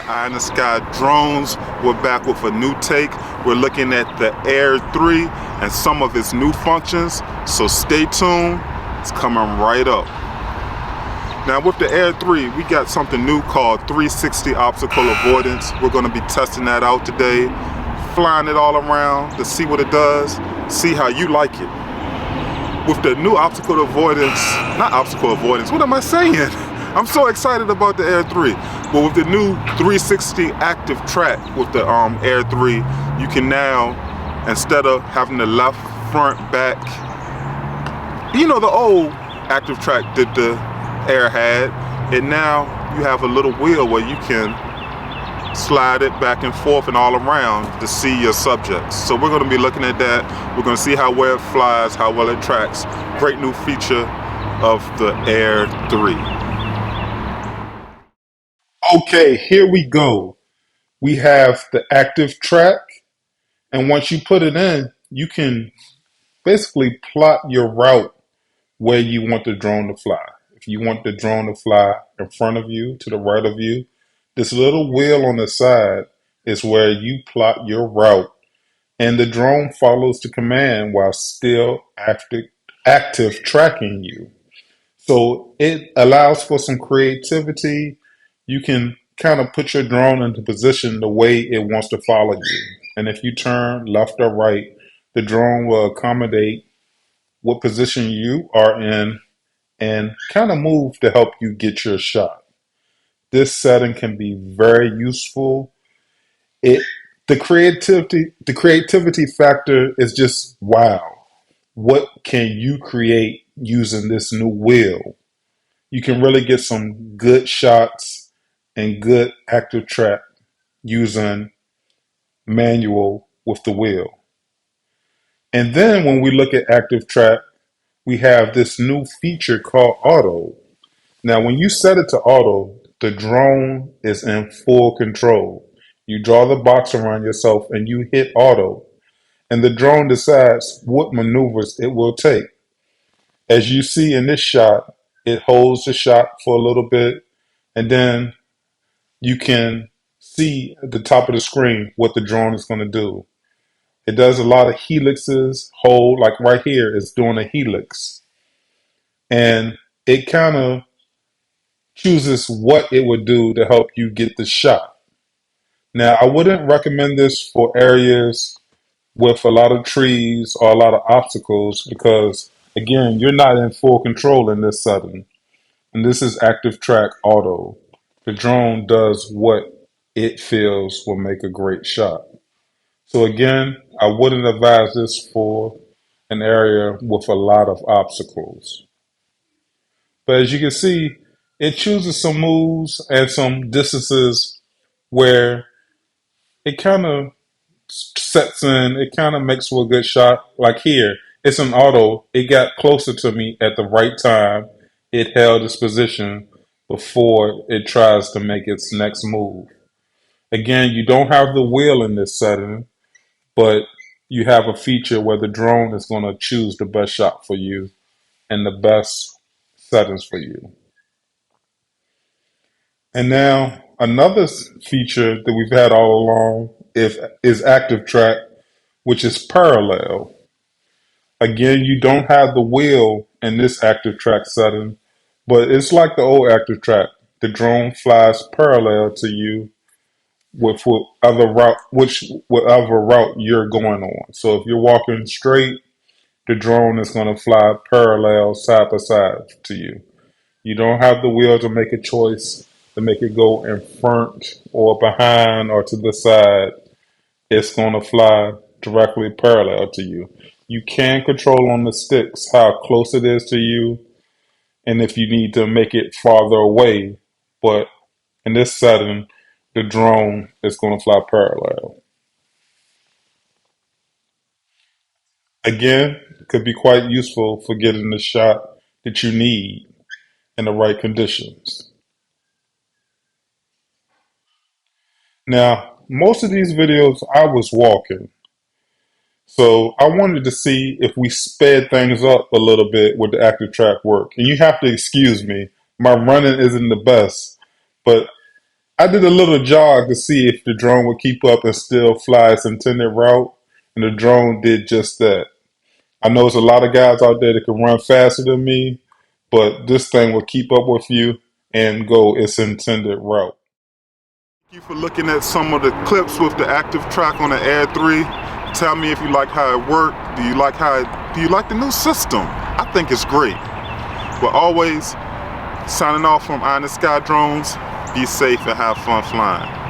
Eye in the Sky drones. We're back with a new take. We're looking at the Air 3 and some of its new functions, so stay tuned. It's coming right up. Now with the Air 3, we got something new called 360 obstacle avoidance. We're going to be testing that out today, flying it all around to see what it does, see how you like it. With the new obstacle avoidance, not obstacle avoidance, what am I saying? I'm so excited about the Air 3. But with the new 360 ActiveTrack with the Air 3, you can now, instead of having the left, front, back, you know the old ActiveTrack that the Air had, and now you have a little wheel where you can slide it back and forth and all around to see your subjects. So we're going to be looking at that. We're going to see how well it flies, how well it tracks. Great new feature of the Air 3. Okay, here we go. We have the ActiveTrack, and once you put it in, you can basically plot your route where you want the drone to fly. If you want the drone to fly in front of you, to the right of you, this little wheel on the side is where you plot your route, and the drone follows the command while still active tracking you. So it allows for some creativity. You can kind of put your drone into position the way it wants to follow you. And if you turn left or right, the drone will accommodate what position you are in and kind of move to help you get your shot. This setting can be very useful. The creativity factor is just wow. What can you create using this new wheel? You can really get some good shots and good active track using manual with the wheel. And then when we look at active track, we have this new feature called auto. Now, when you set it to auto, the drone is in full control. You draw the box around yourself and you hit auto, and the drone decides what maneuvers it will take. As you see in this shot, it holds the shot for a little bit, and then you can see at the top of the screen what the drone is going to do. It does a lot of helixes, hold, like right here, it's doing a helix. And it kind of chooses what it would do to help you get the shot. Now, I wouldn't recommend this for areas with a lot of trees or a lot of obstacles because, again, you're not in full control in this setting. And this is Active Track Auto. The drone does what it feels will make a great shot. So again, I wouldn't advise this for an area with a lot of obstacles. But as you can see, it chooses some moves and some distances where it kind of sets in, it kind of makes for a good shot. Like here, it's an auto. It got closer to me at the right time. It held its position before it tries to make its next move. Again, you don't have the wheel in this setting, but you have a feature where the drone is going to choose the best shot for you and the best settings for you. And now another feature that we've had all along is Active Track, which is parallel. Again, you don't have the wheel in this Active Track setting, but it's like the old Active Track. The drone flies parallel to you with whatever route you're going on. So if you're walking straight, the drone is going to fly parallel side by side to you. You don't have the wheel to make a choice to make it go in front or behind or to the side. It's going to fly directly parallel to you. You can control on the sticks how close it is to you and if you need to make it farther away. But in this setting, the drone is going to fly parallel. Again, it could be quite useful for getting the shot that you need in the right conditions. Now, most of these videos I was walking, so I wanted to see if we sped things up a little bit with the active track work. And you have to excuse me, my running isn't the best, but I did a little jog to see if the drone would keep up and still fly its intended route, and the drone did just that. I know there's a lot of guys out there that can run faster than me, but this thing will keep up with you and go its intended route. Thank you for looking at some of the clips with the ActiveTrack on the Air 3. Tell me if you like how it worked. Do you like the new system? I think it's great. But always signing off from Eye in the Sky Drones. Be safe and have fun flying.